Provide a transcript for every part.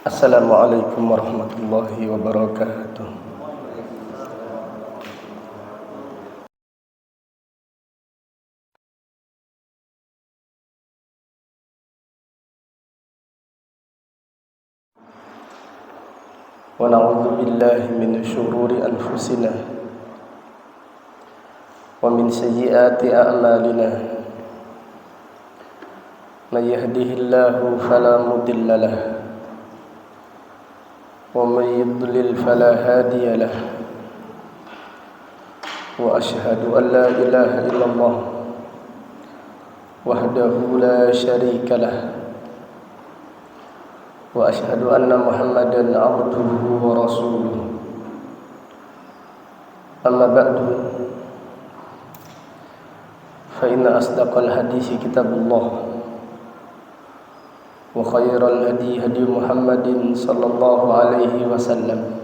Assalamualaikum warahmatullahi wabarakatuh. Wa na'udzu billahi min syururi anfusina wa min sayyiati a'malina. May yahdihillahu fala mudilla lahu wa may yudlil fala hadiya lahu. Wa asyhadu an la ilaha illallah wahdahu la syarika lahu wa asyhadu anna Muhammadan abduhu wa rasuluh. Amma ba'du, fa inna asdaqal hadisi kitabullah wa khairal hadi hadi Muhammadin sallallahu alaihi wasallam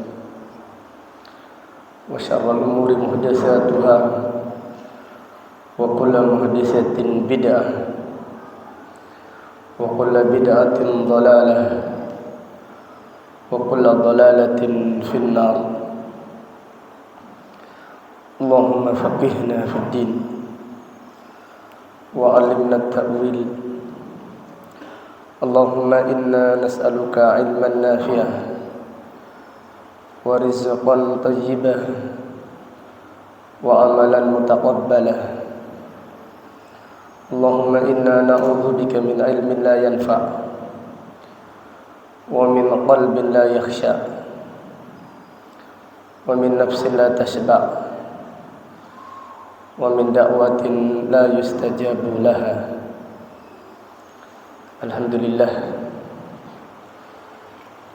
wa syarrul umuri muhdatsatuha wa kullu muhdatsatin bid'ah wa kullu bid'atin dhalalah wa kullu dhalalatin finnar. Allahumma faqihna fid din wa 'allimna at-ta'wil. Allahumma inna nas'aluka 'ilman nafi'an wa rizqan thayyiban wa 'amalan mutaqabbalan. Allahumma inna na'udzubika min 'ilmin la yanfa' wa min qalbin la yakhsha wa min nafsin la tashba' wa min da'watin la yustajabu laha. Alhamdulillah,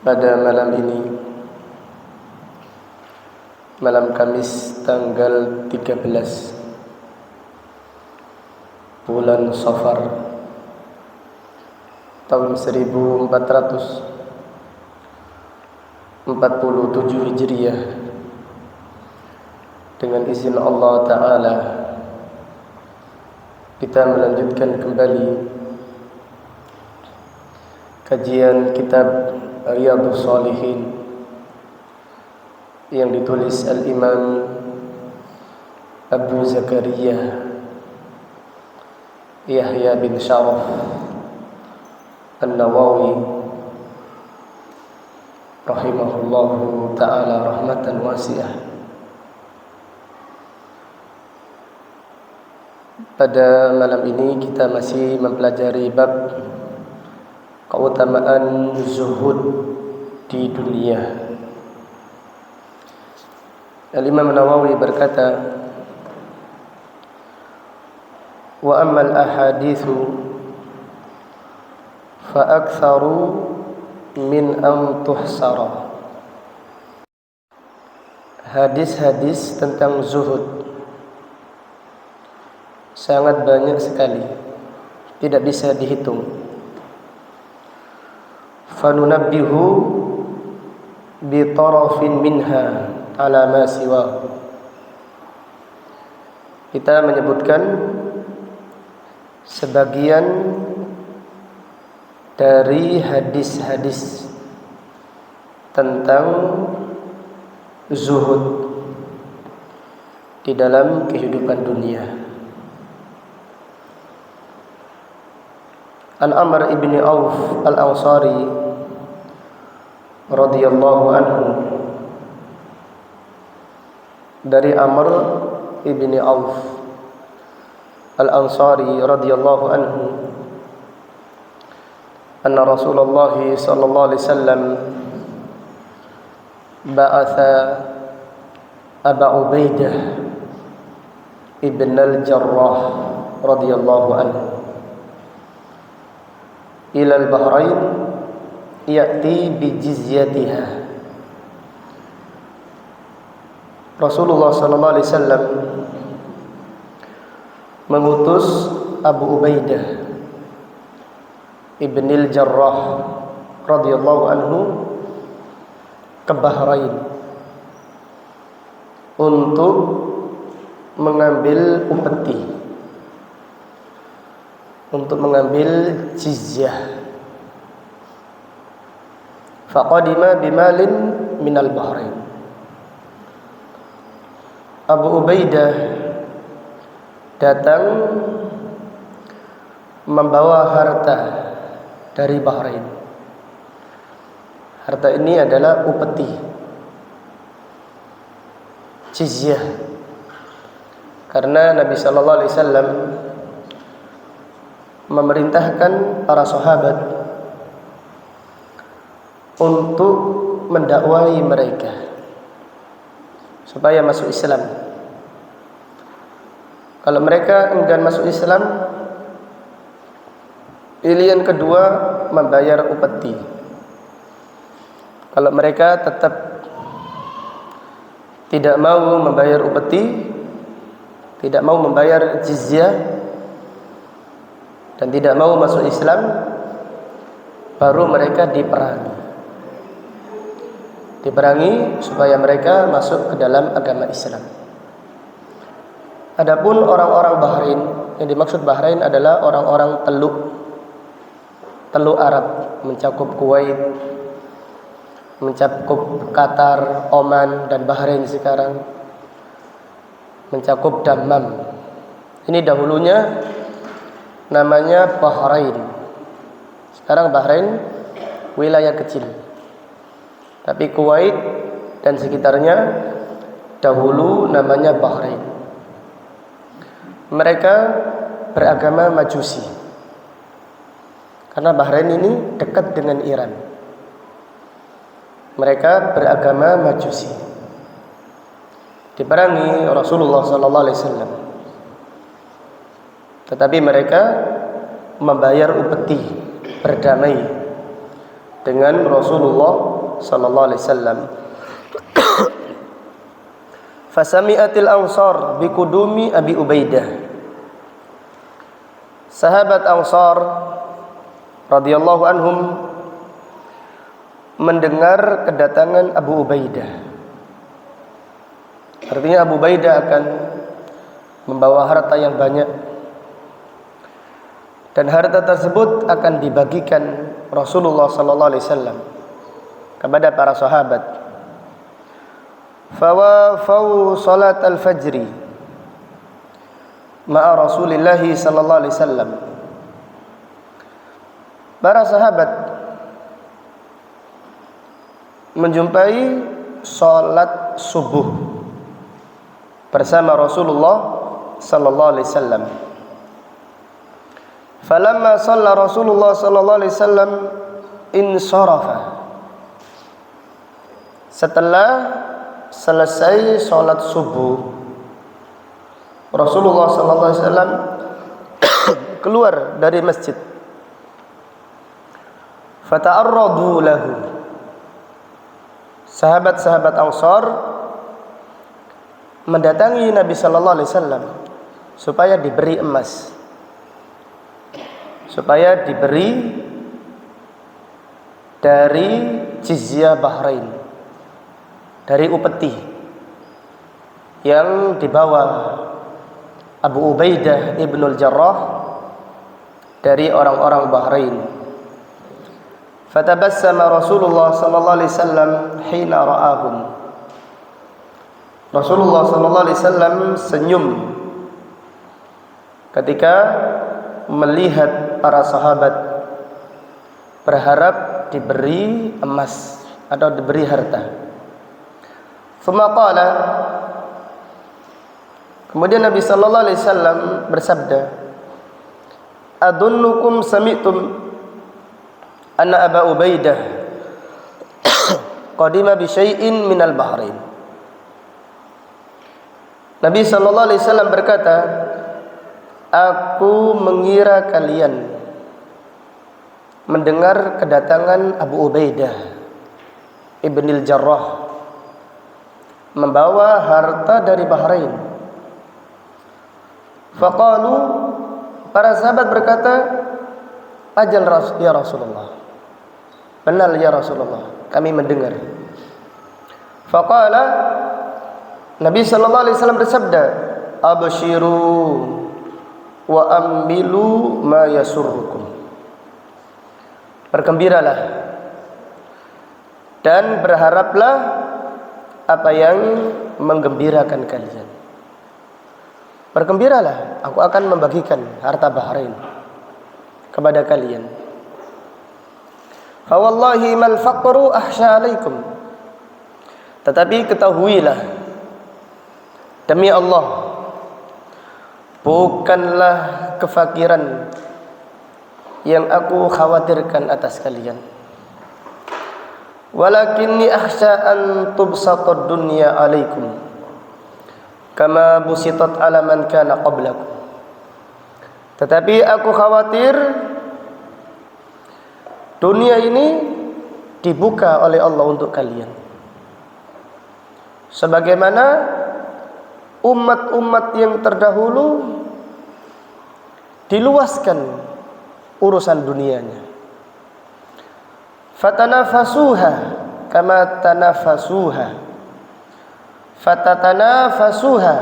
pada malam ini, malam Kamis tanggal 13 bulan Safar tahun 1447 Hijriah, dengan izin Allah Ta'ala kita melanjutkan kembali kajian kitab Riyadhus Shalihin yang ditulis Al-Imam Abu Zakaria Yahya bin Sharaf An-Nawawi rahimahullahu ta'ala rahmatan wasi'ah. Pada malam ini kita masih mempelajari bab keutamaan zuhud di dunia. Al-Imam Nawawi berkata, wa ammal ahadithu fa aktsaru min an tuhsara. Hadis-hadis tentang zuhud sangat banyak sekali, tidak bisa dihitung. Fanunabbihu bi tarafin minha ala ma siwa. Kita menyebutkan sebagian dari hadis-hadis tentang zuhud di dalam kehidupan dunia. An Amr ibn Auf al-Ansari radhiyallahu anhu, dari Amr ibn Auf al-Ansari radhiyallahu anhu, anna Rasulullah sallallahu alaihi wasallam ba'atha Aba Ubaidah ibn al-Jarrah radhiyallahu anhu ila al-Bahrain ya'ti bi jizyatiha. Rasulullah sallallahu alaihi wasallam mengutus Abu Ubaidah Ibn al-Jarrah radhiyallahu anhu ke Bahrain untuk mengambil upeti, untuk mengambil jizyah. faqadima bimalin minal Bahrain. Abu Ubaidah datang membawa harta dari Bahrain. Harta ini adalah upeti, jizyah. Karena Nabi sallallahu alaihi wasallam memerintahkan para sahabat untuk mendakwahi mereka supaya masuk Islam. Kalau mereka enggan masuk Islam, pilihan kedua membayar upeti. Kalau mereka tetap tidak mau membayar upeti, tidak mau membayar jizyah, dan tidak mau masuk Islam, baru mereka diperangi supaya mereka masuk ke dalam agama Islam. Adapun orang-orang Bahrain, yang dimaksud Bahrain adalah orang-orang Teluk Arab, mencakup Kuwait, mencakup Qatar, Oman, dan Bahrain sekarang, mencakup Dammam. Ini dahulunya namanya Bahrain. Sekarang Bahrain wilayah kecil. Tapi Kuwait dan sekitarnya dahulu namanya Bahrain. Mereka beragama Majusi. Karena Bahrain ini dekat dengan Iran. Mereka beragama Majusi. Diperangi Rasulullah sallallahu alaihi wasallam. Tetapi mereka membayar upeti, berdamai dengan Rasulullah sallallahu alaihi wasallam. Fasami'atil ansar biqudumi Abi Ubaidah. Sahabat Ansar radhiyallahu anhum mendengar kedatangan Abu Ubaidah. Artinya Abu Ubaidah akan membawa harta yang banyak, dan harta tersebut akan dibagikan Rasulullah sallallahu alaihi wasallam kepada para sahabat. Fawafau salat al-fajri ma'a Rasulillah sallallahu alaihi wasallam. Para sahabat menjumpai salat subuh bersama Rasulullah sallallahu alaihi wasallam. Falamma shalla Rasulullah sallallahu alaihi wasallam insarafa. Setelah selesai salat subuh, Rasulullah sallallahu alaihi wasallam keluar dari masjid. Fata'arradu lahu. Sahabat-sahabat Ansar mendatangi Nabi sallallahu alaihi wasallam supaya diberi emas, supaya diberi dari jizyah Bahrain, dari upeti yang dibawa Abu Ubaidah ibnul Jarrah dari orang-orang Bahrain. Fatabassama Rasulullah sallallahu alaihi wasallam hina ra'ahum. Rasulullah sallallahu alaihi wasallam senyum ketika melihat para sahabat berharap diberi emas atau diberi harta. Tsumma qala, kemudian Nabi sallallahu alaihi wasallam bersabda, "Adunnukum sami'tum anna Aba Ubaidah qadima bi syai'in minal Bahrain." Nabi sallallahu alaihi wasallam berkata, "Aku mengira kalian mendengar kedatangan Abu Ubaidah ibnil Jarrah membawa harta dari Bahrain." Faqalu, para sahabat berkata, "Ajal ya Rasulullah." Benar ya Rasulullah, kami mendengar. Faqala, Nabi sallallahu alaihi wasallam bersabda, "Abshiru wa ambilu ma yasurrukum." Bergembiralah dan berharaplah apa yang menggembirakan kalian. Bergembiralah, aku akan membagikan harta Bahrain kepada kalian. Fa wallahi mal faqru ahsya alaikum. Tetapi ketahuilah, demi Allah, bukanlah kefakiran yang aku khawatirkan atas kalian. Walakinni akhsha an tubsatad dunya alaikum kama busitat ala man kana qablakum. Tetapi aku khawatir dunia ini dibuka oleh Allah untuk kalian, sebagaimana umat-umat yang terdahulu diluaskan urusan dunianya. Fatanafasuha kama tanafasuha, fatatanafasuha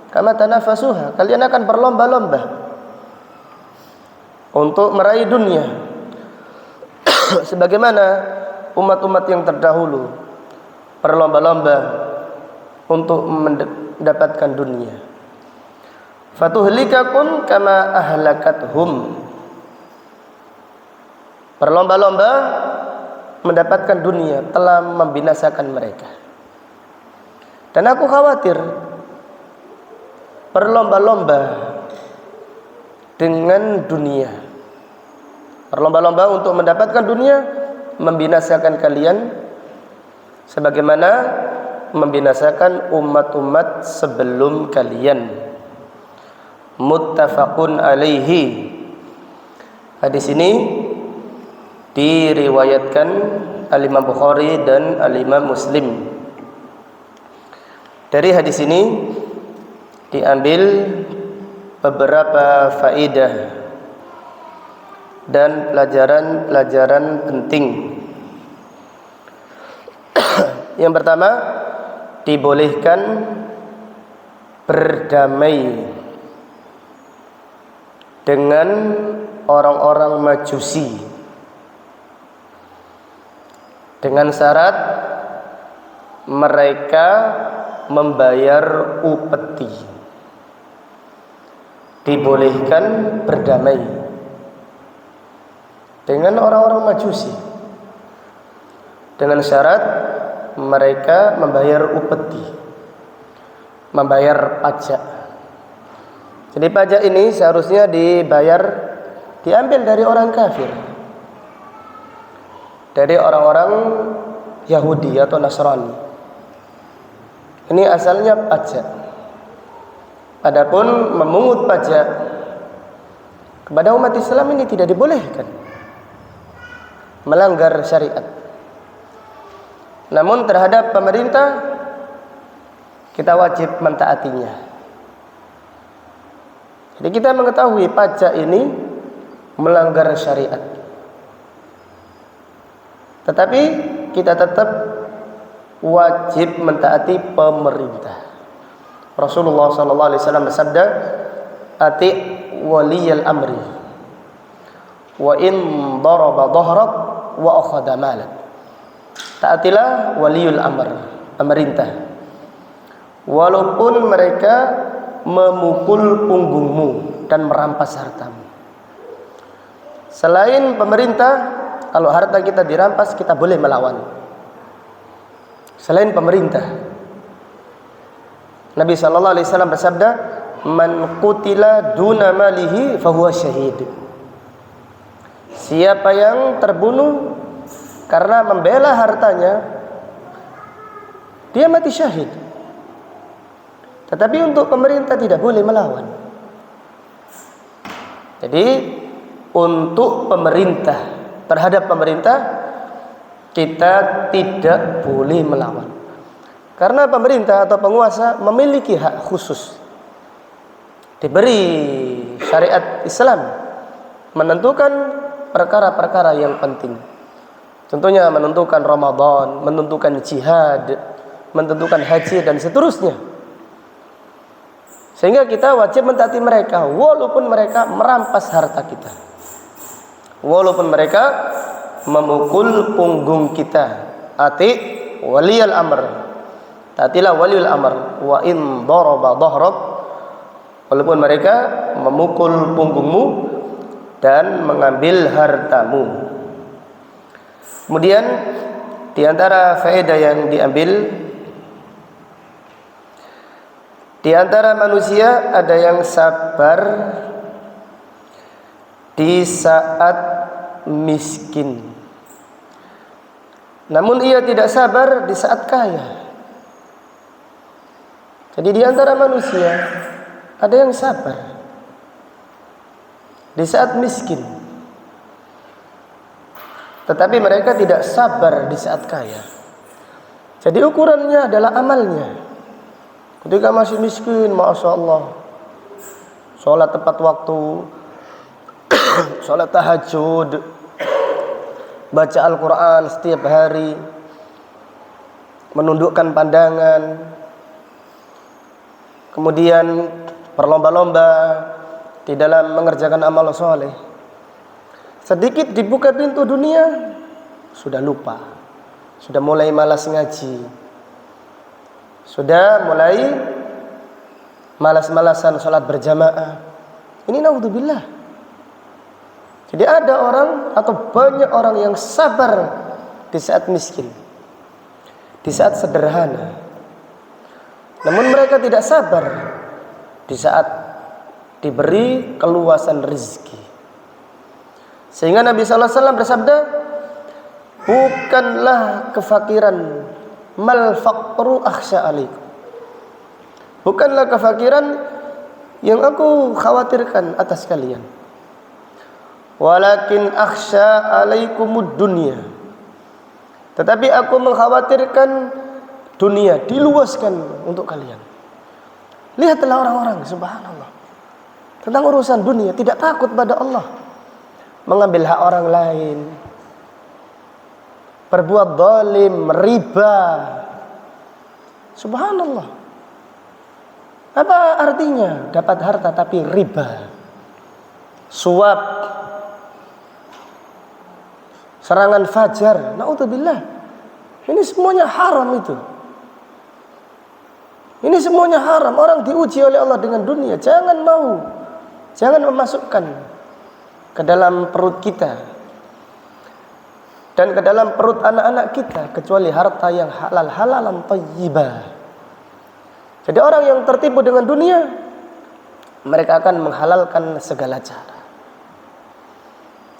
kama tanafasuha. Kalian akan berlomba-lomba untuk meraih dunia sebagaimana umat-umat yang terdahulu berlomba-lomba untuk mendapatkan dunia. Fatuhlikakum kama ahlakathum. Berlomba-lomba mendapatkan dunia telah membinasakan mereka. Dan aku khawatir berlomba-lomba dengan dunia, berlomba-lomba untuk mendapatkan dunia membinasakan kalian sebagaimana membinasakan umat-umat sebelum kalian. Muttafaqun alaihi. Hadis ini diriwayatkan Al-Imam Bukhari dan Al-Imam Muslim. Dari hadis ini diambil beberapa faedah dan pelajaran-pelajaran penting. Yang pertama, dibolehkan berdamai dengan orang-orang Majusi dengan syarat mereka membayar upeti. Dibolehkan berdamai dengan orang-orang Majusi dengan syarat mereka membayar upeti, membayar pajak. Jadi pajak ini seharusnya diambil dari orang kafir, dari orang-orang Yahudi atau Nasrani. Ini asalnya pajak. Adapun memungut pajak kepada umat Islam ini tidak dibolehkan, melanggar syariat. Namun terhadap pemerintah kita wajib mentaatinya. Jadi kita mengetahui pajak ini melanggar syariat, tetapi kita tetap wajib mentaati pemerintah. Rasulullah SAW bersabda, "Ati waliyal amri, wa in daraba dhahrak wa akhadha malak." Taatilah waliul amr, pemerintah, walaupun mereka memukul punggungmu dan merampas hartamu. Selain pemerintah, kalau harta kita dirampas, kita boleh melawan. Selain pemerintah, Nabi SAW bersabda, "Man qutila duna malihi fahuwa syahid." Siapa yang terbunuh karena membela hartanya, dia mati syahid. Tetapi untuk pemerintah tidak boleh melawan. Jadi untuk pemerintah, terhadap pemerintah kita tidak boleh melawan. Karena pemerintah atau penguasa memiliki hak khusus, diberi syariat Islam menentukan perkara-perkara yang penting. Tentunya menentukan Ramadan, menentukan jihad, menentukan haji dan seterusnya. Sehingga kita wajib mentaati mereka walaupun mereka merampas harta kita, walaupun mereka memukul punggung kita ati waliyal amr, taatilah waliul amr. Wa in daraba dhahrak, walaupun mereka memukul punggungmu dan mengambil hartamu. Kemudian di antara faedah yang diambil, di antara manusia ada yang sabar di saat miskin, namun ia tidak sabar di saat kaya. Jadi di antara manusia ada yang sabar di saat miskin, tetapi mereka tidak sabar di saat kaya. Jadi ukurannya adalah amalnya. Ketika masih miskin, Masya Allah, sholat tepat waktu, sholat tahajud, baca Al-Quran setiap hari, menundukkan pandangan, kemudian berlomba-lomba di dalam mengerjakan amal soleh. Sedikit dibuka pintu dunia, sudah lupa, sudah mulai malas ngaji, sudah mulai malas-malasan sholat berjamaah. Ini naudzubillah. Jadi ada orang atau banyak orang yang sabar di saat miskin, di saat sederhana, namun mereka tidak sabar di saat diberi keluasan rezeki. Sehingga Nabi SAW bersabda, bukanlah kefakiran, mal faqru akhsha alaikum, bukanlah kefakiran yang aku khawatirkan atas kalian, walakin akhsha alaikumud dunya, tetapi aku mengkhawatirkan dunia diluaskan untuk kalian. Lihatlah orang-orang, subhanallah, tentang urusan dunia tidak takut pada Allah, mengambil hak orang lain, berbuat zalim, riba. Subhanallah. Apa artinya dapat harta tapi riba? Suap, serangan fajar, naudzubillah. Ini semuanya haram itu. Ini semuanya haram. Orang diuji oleh Allah dengan dunia. Jangan mau, jangan memasukkan ke dalam perut kita dan ke dalam perut anak-anak kita kecuali harta yang halal, halalan thayyibah. Jadi orang yang tertipu dengan dunia, mereka akan menghalalkan segala cara.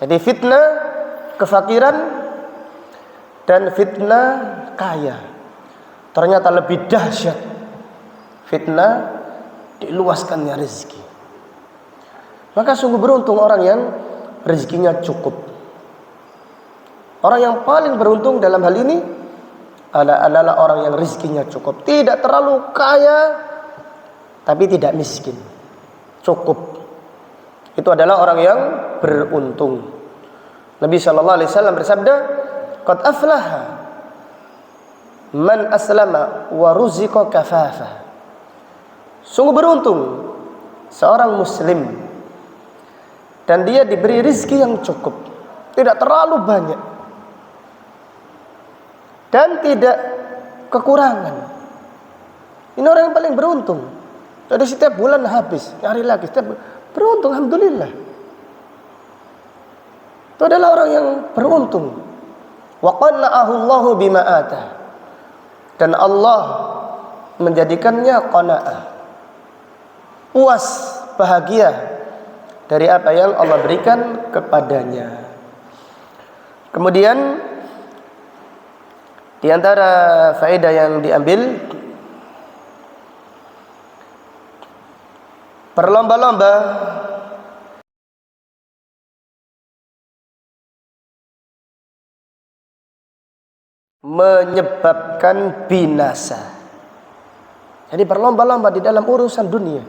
Jadi fitnah kefakiran dan fitnah kaya ternyata lebih dahsyat fitnah diluaskannya rezeki. Maka sungguh beruntung orang yang rezekinya cukup. Orang yang paling beruntung dalam hal ini adalah orang yang rezekinya cukup, tidak terlalu kaya tapi tidak miskin, cukup. Itu adalah orang yang beruntung. Nabi SAW bersabda, qad aflaha man aslama wa ruziqa kafafa. Sungguh beruntung seorang muslim dan dia diberi rezeki yang cukup, tidak terlalu banyak dan tidak kekurangan. Ini orang yang paling beruntung. Jadi setiap bulan habis, nyari lagi, setiap beruntung, alhamdulillah. Itu adalah orang yang beruntung. Wa qanna'ahu Allahu bima atah. Dan Allah menjadikannya qanaah, puas, bahagia dari apa yang Allah berikan kepadanya. Kemudian di antara faedah yang diambil, berlomba-lomba menyebabkan binasa. Jadi berlomba-lomba di dalam urusan dunia,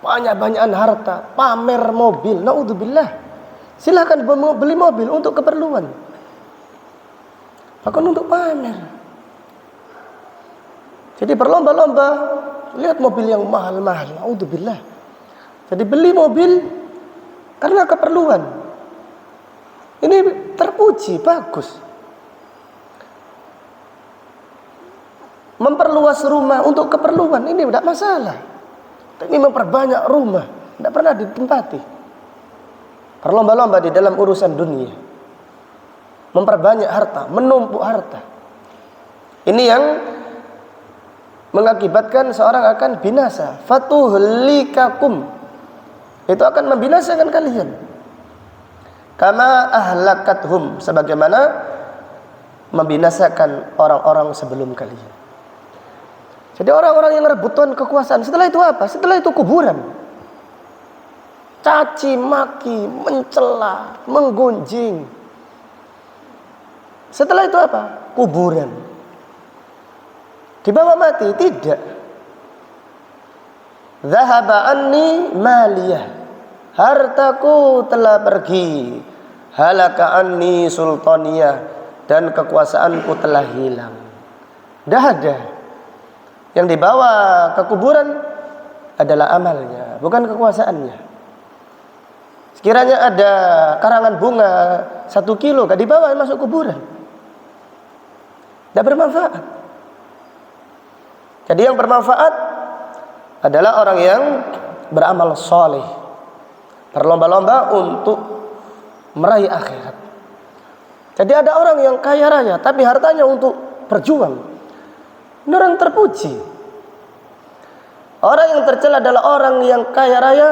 banyak-banyakan harta, pamer mobil, naudzubillah. Silahkan beli mobil untuk keperluan, bahkan untuk pamer. Jadi berlomba-lomba, lihat mobil yang mahal-mahal, naudzubillah. Jadi beli mobil karena keperluan. Ini terpuji, bagus. memperluas rumah untuk keperluan, ini tidak masalah. Tapi memperbanyak rumah tidak pernah ditempati. Berlomba-lomba di dalam urusan dunia, memperbanyak harta, menumpuk harta. Ini yang mengakibatkan seorang akan binasa. Fatuhlikakum, itu akan membinasakan kalian. Kama ahlakathum, sebagaimana membinasakan orang-orang sebelum kalian. Jadi orang-orang yang rebutan kekuasaan, setelah itu apa? Setelah itu kuburan. Caci maki, mencela, menggunjing. Setelah itu apa? Kuburan. Dibawa mati? Tidak. Zahaba anni maliyah, hartaku telah pergi. Halaka anni sultaniyah, dan kekuasaanku telah hilang. Dah ada. Yang dibawa ke kuburan adalah amalnya, bukan kekuasaannya. Sekiranya ada karangan bunga 1 kilo, gak dibawa masuk kuburan, tidak bermanfaat. Jadi yang bermanfaat adalah orang yang beramal soleh, berlomba-lomba untuk meraih akhirat. Jadi ada orang yang kaya raya tapi hartanya untuk berjuang, ini orang terpuji. Orang yang tercela adalah orang yang kaya raya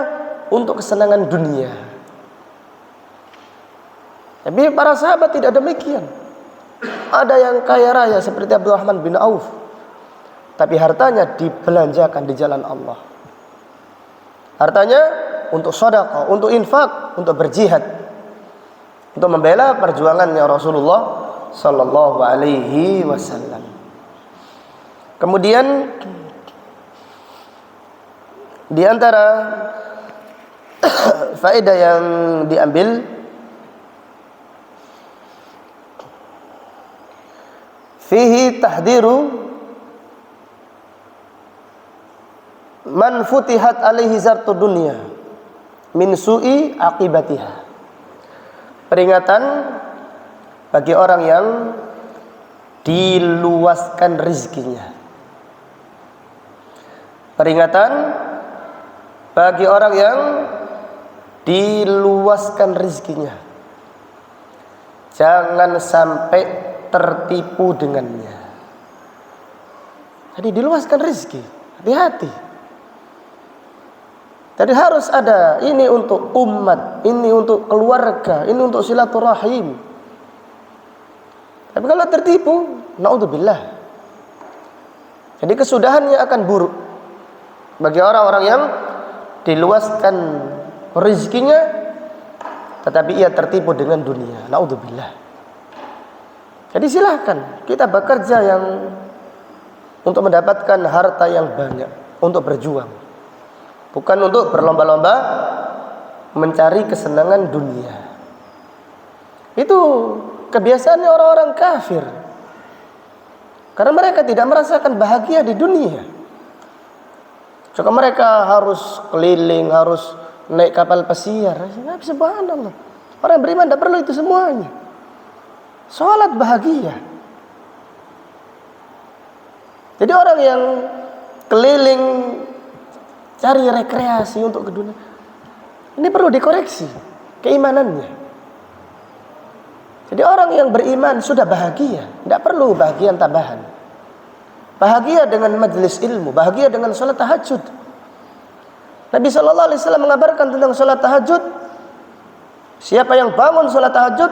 untuk kesenangan dunia. Tapi para sahabat tidak demikian. Ada yang kaya raya seperti Abdurrahman bin Auf, tapi hartanya dibelanjakan di jalan Allah. Hartanya untuk sedekah, untuk infak, untuk berjihad, untuk membela perjuangannya Rasulullah sallallahu alaihi wasallam. Kemudian di antara faedah yang diambil, fihi tahdiru man futihat alaihi zartu dunya min su'i aqibatiha. Peringatan bagi orang yang diluaskan rezekinya. Peringatan bagi orang yang diluaskan rezekinya. Jangan sampai tertipu dengannya. Jadi diluaskan rezeki, hati-hati. Jadi harus ada, ini untuk umat, ini untuk keluarga, ini untuk silaturahim. Tapi kalau tertipu, naudzubillah, jadi kesudahannya akan buruk bagi orang-orang yang diluaskan rezekinya tetapi ia tertipu dengan dunia. Naudzubillah. Jadi silahkan kita bekerja yang untuk mendapatkan harta yang banyak, untuk berjuang, bukan untuk berlomba-lomba mencari kesenangan dunia. Itu kebiasaannya orang-orang kafir, karena mereka tidak merasakan bahagia di dunia. Jika mereka harus keliling, harus naik kapal pesiar, subhanallah. Orang beriman tidak perlu itu semuanya. Sholat bahagia. Jadi orang yang keliling cari rekreasi untuk ke dunia, ini perlu dikoreksi keimanannya. Jadi orang yang beriman sudah bahagia, tidak perlu bahagian tambahan. Bahagia dengan majelis ilmu, bahagia dengan sholat tahajud. Nabi SAW mengabarkan tentang sholat tahajud. Siapa yang bangun sholat tahajud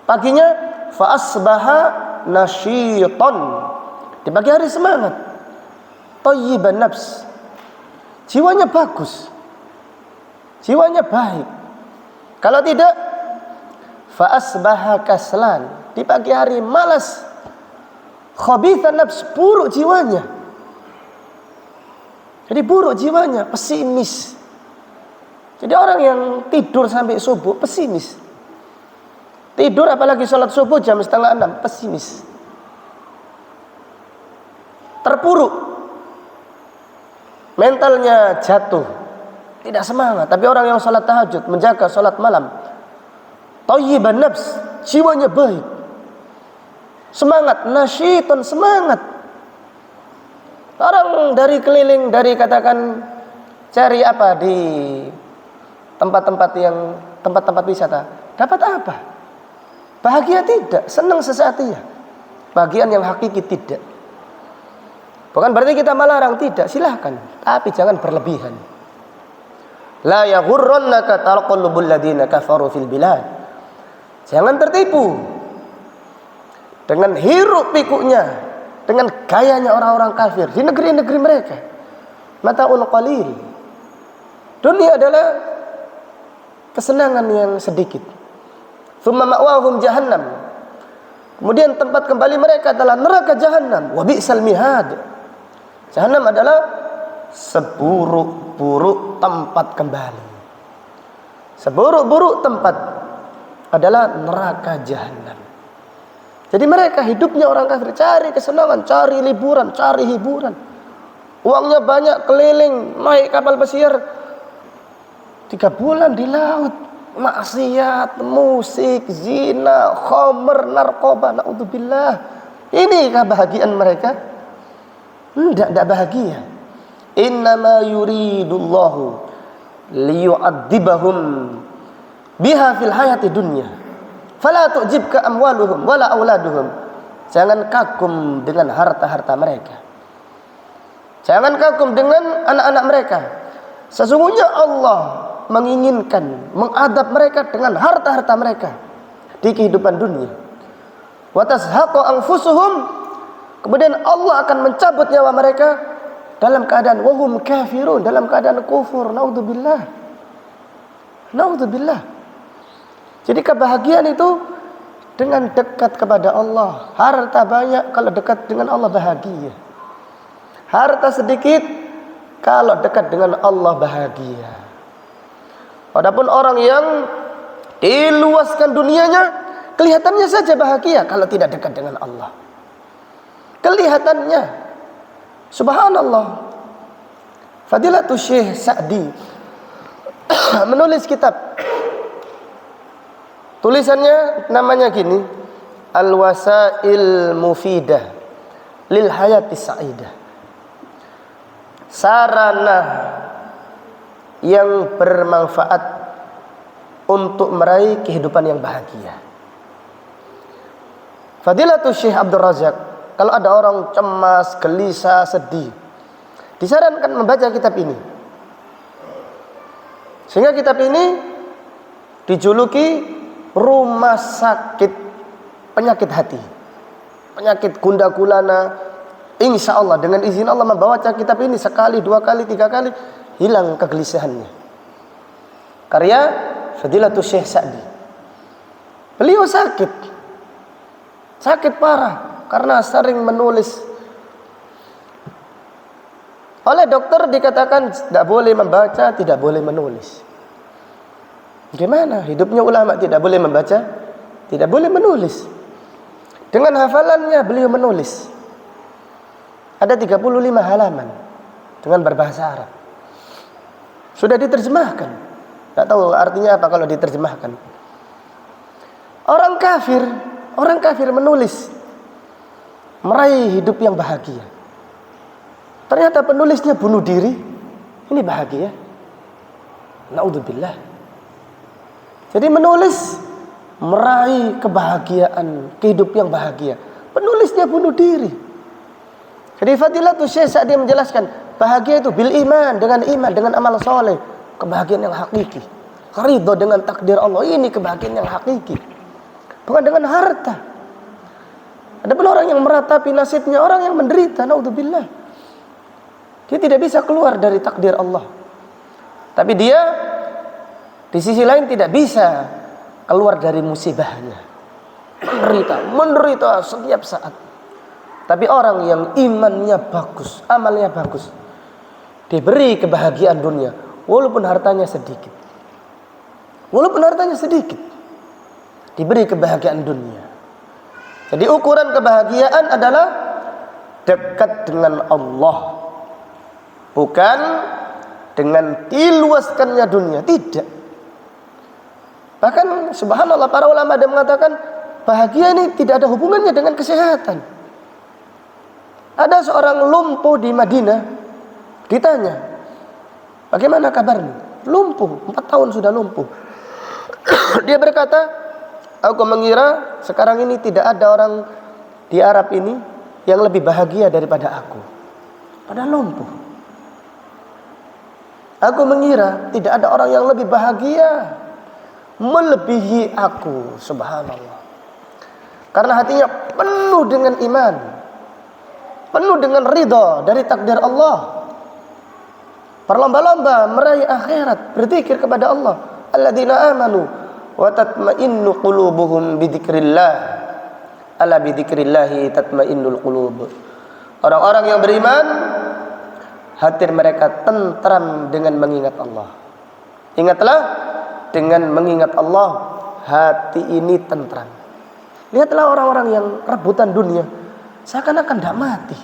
paginya, fa asbaha nasyitan, di pagi hari semangat, thayyiban nafs, jiwanya bagus, jiwanya baik. Kalau tidak, fa asbaha kaslan, di pagi hari malas, khabithan nafs, buruk jiwanya. Jadi buruk jiwanya, pesimis. Jadi orang yang tidur sampai subuh pesimis. Tidur apalagi sholat subuh jam 5:30, pesimis. Terpuruk. Mentalnya jatuh. Tidak semangat. Tapi orang yang sholat tahajud, menjaga sholat malam, thayyiban nafs, jiwanya baik. semangat, nasyitun, semangat. Orang dari keliling, dari katakan cari apa di tempat-tempat wisata, dapat apa? Bahagia tidak, senang sesaat iya. Bahagian yang hakiki tidak. Bukan berarti kita melarang, tidak, silahkan, tapi jangan berlebihan. La yaghurrannaka taqallubul ladina kafaru fil bilad. Jangan tertipu dengan hiruk pikuknya, dengan gayanya orang-orang kafir di negeri-negeri mereka. Mata'un qalil. Dunia adalah kesenangan yang sedikit. Tsumma ma'wahum jahannam. Kemudian tempat kembali mereka adalah neraka jahannam. Wa bi'sal mihad. Jahannam adalah seburuk-buruk tempat kembali. Seburuk-buruk tempat adalah neraka jahannam. Jadi mereka hidupnya orang kafir, cari kesenangan, cari liburan, cari hiburan. Uangnya banyak, keliling, naik kapal pesiar 3 bulan di laut. Maksiat, musik, zina, khamr, narkoba, naudzubillah. Ini kebahagiaan mereka? Tidak bahagia. Innama yuridullahu liyu'adzibahum biha fil hayati dunya. Fala tu'jibka amwaluhum wala auladuhum. Jangan kagum dengan harta-harta mereka. Jangan kagum dengan anak-anak mereka. Sesungguhnya Allah menginginkan mengadab mereka dengan harta-harta mereka di kehidupan dunia. Wa tazhaqu anfusuhum, kemudian Allah akan mencabut nyawa mereka dalam keadaan wahum kafirun, dalam keadaan kufur. Naudzubillah. Naudzubillah. Jadi kebahagiaan itu dengan dekat kepada Allah. Harta banyak kalau dekat dengan Allah bahagia. Harta sedikit kalau dekat dengan Allah bahagia. Adapun orang yang diluaskan dunianya, kelihatannya saja bahagia kalau tidak dekat dengan Allah. Kelihatannya. Subhanallah. Fadilatul Syekh Sa'di menulis kitab. Tulisannya namanya gini, Al-Wasail Mufidah lil Hayati Sa'idah. Sarana yang bermanfaat untuk meraih kehidupan yang bahagia. Fadilatul Syekh Abdul Razak, kalau ada orang cemas, gelisah, sedih, disarankan membaca kitab ini. Sehingga kitab ini dijuluki rumah sakit penyakit hati, penyakit gundah gulana. Insya Allah dengan izin Allah membaca kitab ini sekali, 2 kali, 3 kali, hilang kegelisahannya. Karya Fadilatul Syekh Sa'di. Beliau sakit parah karena sering menulis. Oleh dokter dikatakan tidak boleh membaca, tidak boleh menulis. Gimana? Hidupnya ulama tidak boleh membaca, tidak boleh menulis. Dengan hafalannya beliau menulis. Ada 35 halaman dengan berbahasa Arab. Sudah diterjemahkan. Tidak tahu artinya apa kalau diterjemahkan. Orang kafir menulis meraih hidup yang bahagia. Ternyata penulisnya bunuh diri. Ini bahagia? Naudzubillah. Jadi menulis meraih kebahagiaan, kehidup yang bahagia. Penulisnya bunuh diri. Jadi Fadilatul Syekh Sa'di menjelaskan, bahagia itu bil iman, dengan amal soleh, kebahagiaan yang hakiki. Ridho dengan takdir Allah, ini kebahagiaan yang hakiki. Bukan dengan harta. Adapun orang yang meratapi nasibnya, orang yang menderita, naudzubillah, dia tidak bisa keluar dari takdir Allah. Tapi dia di sisi lain tidak bisa keluar dari musibahnya. Menderita setiap saat. Tapi orang yang imannya bagus, amalnya bagus, diberi kebahagiaan dunia, walaupun hartanya sedikit. Walaupun hartanya sedikit, diberi kebahagiaan dunia. Jadi ukuran kebahagiaan adalah dekat dengan Allah, bukan dengan diluaskannya dunia. Tidak. Bahkan subhanallah, para ulama ada mengatakan bahagia ini tidak ada hubungannya dengan kesehatan. Ada seorang lumpuh di Madinah, ditanya, bagaimana kabarmu? Lumpuh, 4 tahun sudah lumpuh. Dia berkata, aku mengira sekarang ini tidak ada orang di Arab ini yang lebih bahagia daripada aku. Padahal lumpuh. Aku mengira tidak ada orang yang lebih bahagia melebihi aku. Subhanallah. Karena hatinya penuh dengan iman, penuh dengan ridha dari takdir Allah. Berlomba-lomba meraih akhirat, berzikir kepada Allah. Alladzina amanu wa tatma'innu qulubuhum bidzikrillah. Ala bidzikrillahi tatma'innul qulub. Orang-orang yang beriman, hati mereka tentram dengan mengingat Allah. Ingatlah, dengan mengingat Allah, hati ini tentram. Lihatlah orang-orang yang rebutan dunia, seakan-akan tidak mati.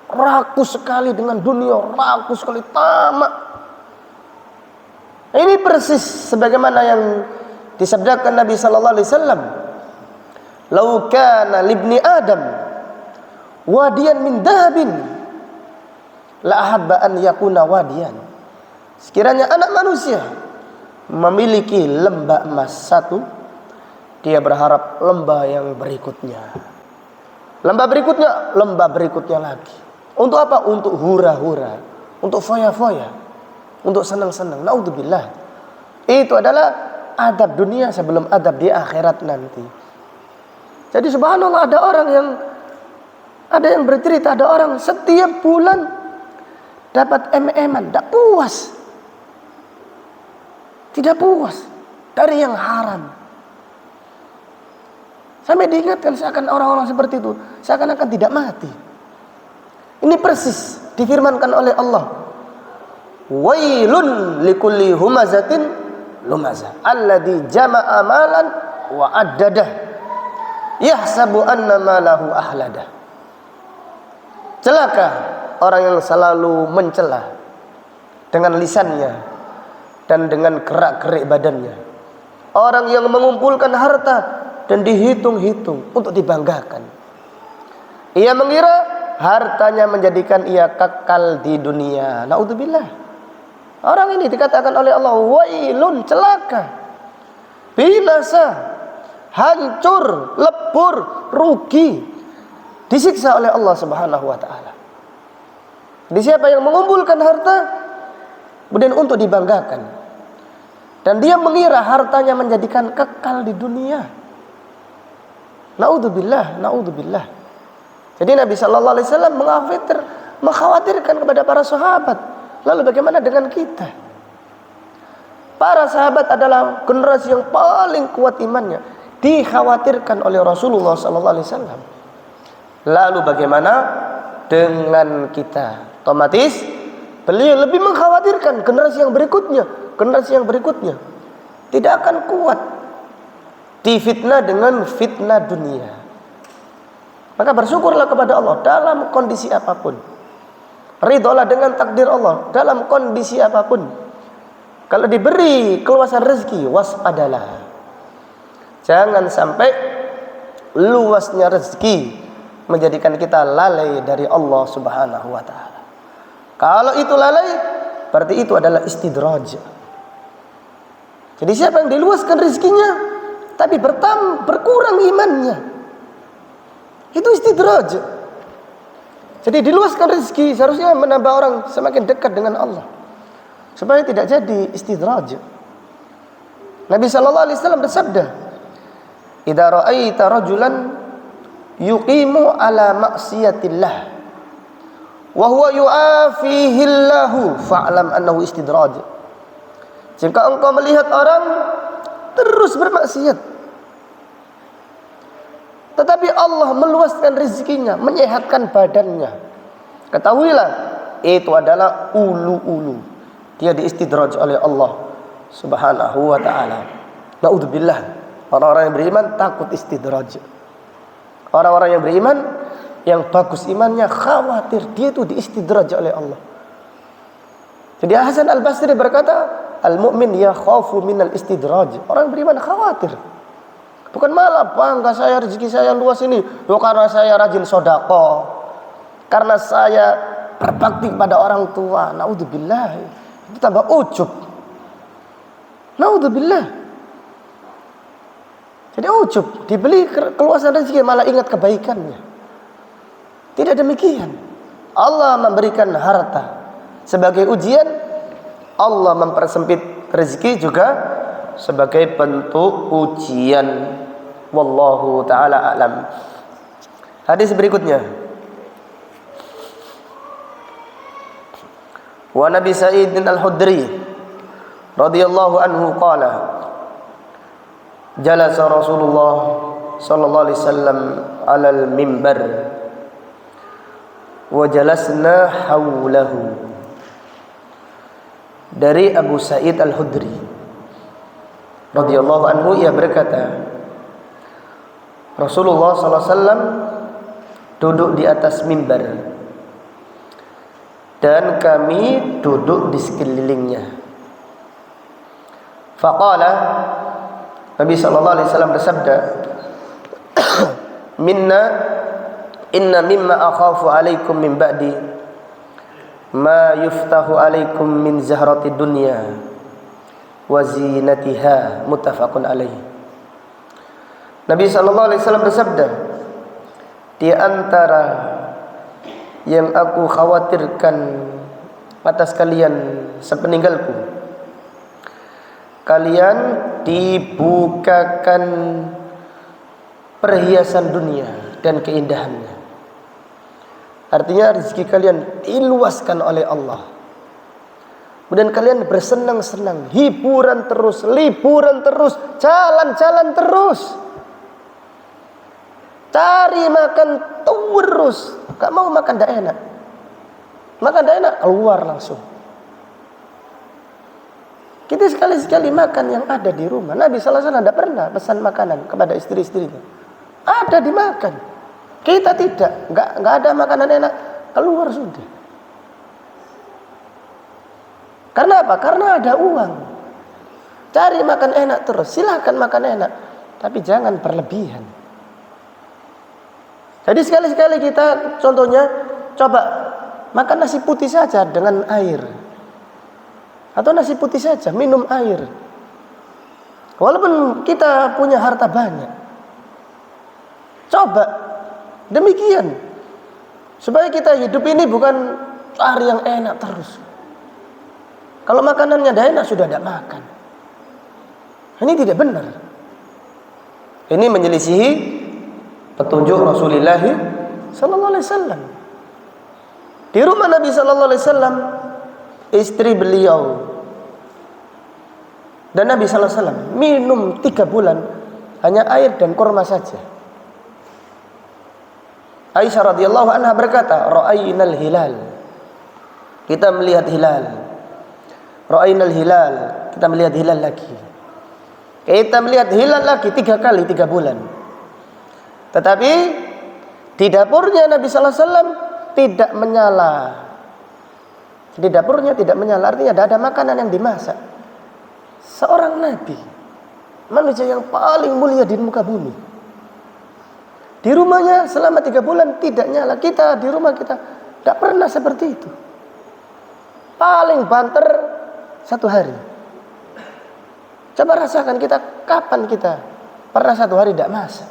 Rakus sekali dengan dunia, rakus sekali, tamak. Ini persis sebagaimana yang disabdakan Nabi sallallahu alaihi wasallam, "Lau kana libni Adam wadiyan min dahabin la ahabba an yakuna wadiyan." Sekiranya anak manusia memiliki lembah emas satu, dia berharap lembah yang berikutnya. Lembah berikutnya, lembah berikutnya lagi. Untuk apa? Untuk hura-hura, untuk foya-foya, untuk senang-senang. Naudzubillah. Itu adalah adab dunia sebelum adab di akhirat nanti. Jadi subhanallah, ada yang bercerita, ada orang setiap bulan dapat MM-an, tidak puas. Tidak puas dari yang haram. Sampai diingatkan seakan orang-orang seperti itu seakan-akan tidak mati. Ini persis difirmankan oleh Allah. Wailun likulli humazatin lumazah alladzi jama'a malan wa addadah yahsabu anna malahu ahladah. Celaka orang yang selalu mencela dengan lisannya dan dengan gerak-gerik badannya. Orang yang mengumpulkan harta dan dihitung-hitung untuk dibanggakan. Ia mengira hartanya menjadikan ia kekal di dunia. Naudzubillah. Orang ini dikatakan oleh Allah, wailun, celaka, binasa, hancur, lebur, rugi, disiksa oleh Allah Subhanahu wa taala. Di siapa yang mengumpulkan harta kemudian untuk dibanggakan, dan dia mengira hartanya menjadikan kekal di dunia. Naudzubillah, naudzubillah. Jadi Nabi sallallahu alaihi wasallam mengkhawatirkan kepada para sahabat. Lalu bagaimana dengan kita? Para sahabat adalah generasi yang paling kuat imannya, dikhawatirkan oleh Rasulullah sallallahu alaihi wasallam. Lalu bagaimana dengan kita? Otomatis beliau lebih mengkhawatirkan generasi yang berikutnya. Generasi yang berikutnya tidak akan kuat difitnah dengan fitnah dunia. Maka bersyukurlah kepada Allah dalam kondisi apapun. Ridholah dengan takdir Allah dalam kondisi apapun. Kalau diberi keluasan rezeki, waspadalah. Jangan sampai luasnya rezeki menjadikan kita lalai dari Allah Subhanahu wa taala. Kalau itu lalai, berarti itu adalah istidraj. Jadi siapa yang diluaskan rezekinya tapi berkurang imannya, itu istidraj. Jadi diluaskan rezeki seharusnya menambah orang semakin dekat dengan Allah, supaya tidak jadi istidraj. Nabi sallallahu alaihi wasallam bersabda, "Idza ra'aita rajulan yuqimu ala maksiatillah wa huwa yu'afihi Allahu fa'lam annahu istidraj." Jika engkau melihat orang terus bermaksiat, tetapi Allah meluaskan rezekinya, menyehatkan badannya, ketahuilah itu adalah ulu-ulu. Dia diistidraj oleh Allah Subhanahu wa ta'ala. Naudzubillah. Orang-orang yang beriman takut istidraj. Orang-orang yang beriman, yang bagus imannya, khawatir dia itu diistidraj oleh Allah. Jadi Hasan Al-Basri berkata, al-mu'min yakhafu minal istidraj. Orang beriman khawatir Bukan malah bangga saya rezeki saya luas ini. Karena saya rajin sodako, karena saya berbakti pada orang tua. Naudzubillah. Itu tambah ujub. Naudzubillah. Jadi ujub, dibeli keluasan rezeki malah ingat kebaikannya. Tidak demikian. Allah memberikan harta sebagai ujian, Allah mempersempit rezeki juga sebagai bentuk ujian. Wallahu ta'ala a'lam. Hadis berikutnya. Wa Nabi Sa'id al-Khudri radhiyallahu anhu qala jalasa Rasulullah sallallahu alaihi wasallam 'alal mimbar wa jalasna haulahu. Dari Abu Sa'id al-Khudri radhiyallahu anhu, ia berkata, Rasulullah sallallahu alaihi wasallam duduk di atas mimbar dan kami duduk di sekelilingnya. Faqala, Nabi sallallahu alaihi wasallam bersabda, inna mimma akhafu alaikum min ba'di ma yuftahu alaikum min zahrati dunya wa zinatiha. Muttafaqun alaih. Nabi sallallahu alaihi wasallam bersabda, di antara yang aku khawatirkan atas kalian sepeninggalku, kalian dibukakan perhiasan dunia dan keindahannya. Artinya rezeki kalian diluaskan oleh Allah. Kemudian kalian bersenang-senang, hiburan terus, liburan terus, jalan-jalan terus, cari makan terus. Gak mau makan tidak enak, makan tidak enak keluar langsung. Kita sekali-sekali makan yang ada di rumah. Nabi sallallahu alaihi wasallam tidak pernah pesan makanan kepada istri-istrinya, ada dimakan. Kita tidak, nggak ada makanan enak, keluar sudah. Karena apa? Karena ada uang. Cari makan enak terus, silahkan makan enak, tapi jangan berlebihan. Jadi sekali-sekali kita, contohnya, coba makan nasi putih saja dengan air, atau nasi putih saja, minum air. Walaupun kita punya harta banyak, coba demikian, supaya kita hidup ini bukan cari yang enak terus. Kalau makanannya tidak enak, sudah tidak makan. Ini tidak benar. Ini menyelisihi petunjuk Rasulullah sallallahu alaihi wasallam. Di rumah Nabi sallallahu alaihi wasallam, istri beliau dan Nabi sallallahu alaihi wasallam minum 3 bulan hanya air dan kurma saja. Aisyah radhiyallahu anha berkata, ra'ainal hilal, kita melihat hilal. Ra'ainal hilal, kita melihat hilal lagi. Kita melihat hilal lagi 3 kali 3 bulan. Tetapi di dapurnya Nabi sallallahu alaihi wasallam tidak menyala. Di dapurnya tidak menyala, artinya tidak ada makanan yang dimasak. Seorang nabi, manusia yang paling mulia di muka bumi, di rumahnya selama 3 bulan tidak nyala. Kita di rumah kita tidak pernah seperti itu. Paling banter 1 hari. Coba rasakan kita, kapan kita pernah 1 hari tidak masak?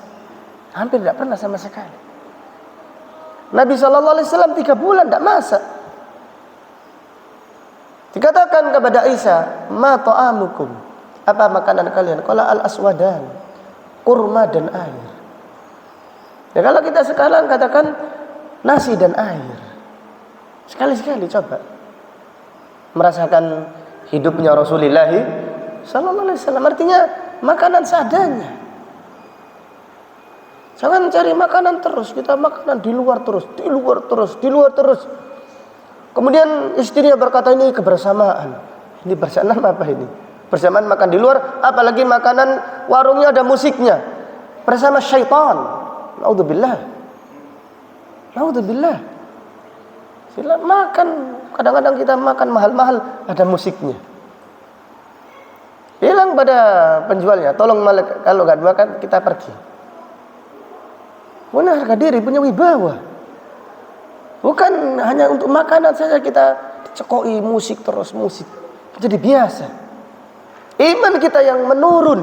Hampir tidak pernah sama sekali. Nabi SAW 3 bulan tidak masak. Dikatakan kepada Aisyah, ma ta'amukum, apa makanan kalian? Qala al-aswadan, kurma dan air. Ya, kalau kita sekarang katakan nasi dan air, sekali-sekali coba merasakan hidupnya Rasulullah sallallahu alaihi wasallam. Artinya makanan seadanya. Jangan cari makanan terus, kita makanan di luar terus, di luar terus, di luar terus. Kemudian istrinya berkata, ini kebersamaan. Ini bersamaan apa ini? Bersamaan makan di luar, apalagi makanan warungnya ada musiknya. Bersama syaitan. Naudzubillah. Naudzubillah. Sila makan, kadang-kadang kita makan mahal-mahal ada musiknya. Bilang kepada penjualnya, tolong kalau nggak makan kita pergi. Punya harga diri, punya wibawa. Bukan hanya untuk makanan saja kita dicekoi musik terus musik. Jadi biasa. Iman kita yang menurun.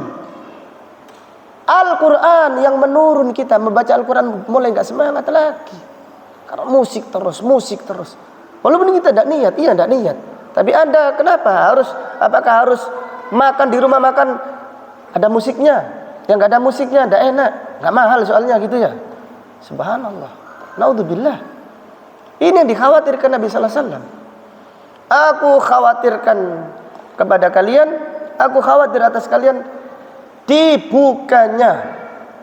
Al-Quran yang menurun, kita membaca Al-Quran mulai nggak semangat lagi. Karena musik terus. Walaupun kita tidak niat, tidak niat. Tapi Anda kenapa apakah harus makan di rumah makan ada musiknya? Yang nggak ada musiknya tidak enak, nggak mahal soalnya gitu ya. Subhanallah, naudzubillah. Ini yang dikhawatirkan Nabi sallallahu alaihi wasallam. Aku khawatirkan kepada kalian, aku khawatir atas kalian dibukanya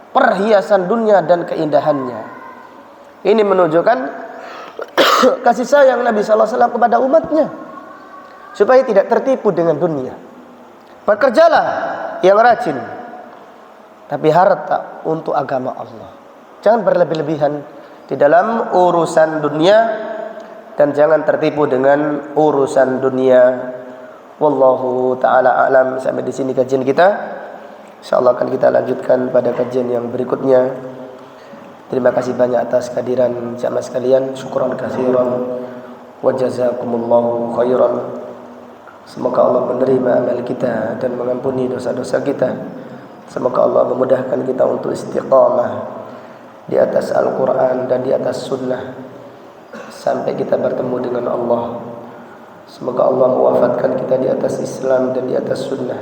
perhiasan dunia dan keindahannya. Ini menunjukkan kasih sayang Nabi sallallahu alaihi wasallam kepada umatnya, supaya tidak tertipu dengan dunia. Bekerjalah yang rajin, tapi harta untuk agama Allah. Jangan berlebih-lebihan di dalam urusan dunia, dan jangan tertipu dengan urusan dunia. Wallahu taala alam. Sampai di sini kajian kita. Insyaallah akan kita lanjutkan pada kajian yang berikutnya. Terima kasih banyak atas kehadiran jamaah sekalian. Syukran katsiran wa jazakumullahu khairan. Semoga Allah menerima amal kita dan mengampuni dosa-dosa kita. Semoga Allah memudahkan kita untuk istiqamah di atas Al-Quran dan di atas Sunnah sampai kita bertemu dengan Allah. Semoga Allah mewafatkan kita di atas Islam dan di atas Sunnah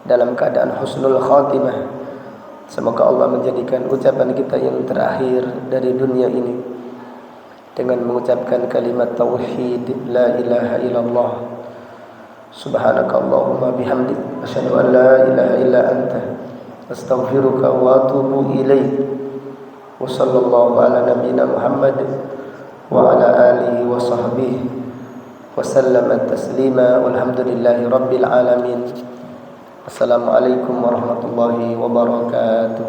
dalam keadaan husnul khatimah. Semoga Allah menjadikan ucapan kita yang terakhir dari dunia ini dengan mengucapkan kalimat tauhid, la ilaha illallah. Subhanakallahumma bihamdik, asyhadu an la ilaha illa anta, astaghfiruka wa atubu ilaik. Wa sallallahu ala nabiyyina Muhammad wa ala alihi wa sahbihi wa sallama taslima, walhamdulillahi rabbil alamin. Assalamualaikum warahmatullahi wabarakatuh.